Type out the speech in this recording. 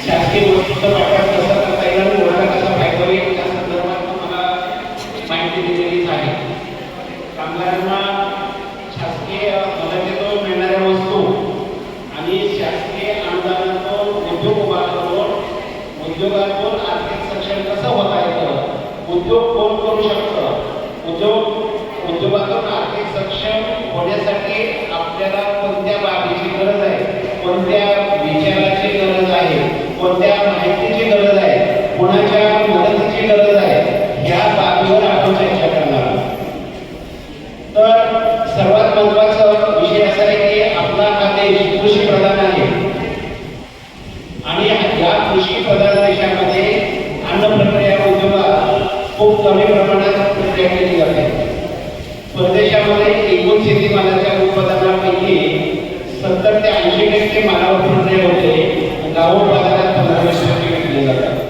शासकीय वस्तूंचा वापर कसा करता येईल आणि कोणाला कसा फायदा होईल या संदर्भात मला माहिती दिलेली आहे. कामगारांना शासकीय मदतीतून मिळणाऱ्या वस्तू आणि शासकीय अनुदानातून उद्योग उभा करून उद्योगातून आर्थिक सक्षम कसं होता येतं, उद्योग कोण करू शकतं, उद्योगातून आर्थिक सक्षम होण्यासाठी आपल्याला कोणत्या बाबीची गरज आहे, कोणत्या विचाराची गरज आहे, कोणत्या माहितीची गरज आहे, कोणाच्या मदतीची गरज आहे, या बाबीवर आपण चर्चा करणार आहोत. तर सर्वात महत्त्वाचा विषय असा आहे की आपला हा देश कृषी प्रधान आहे आणि या कृषी प्रधान देशामध्ये अन्न प्रक्रिया उद्योगात खूप कमी प्रमाणात प्रक्रिया केली जाते. परदेशामध्ये एकूण शेतीमालाच्या उत्पादनापैकी 70 ते 80% मालावर प्रक्रिया होते. गाव बाजारात 15% विकले जातात.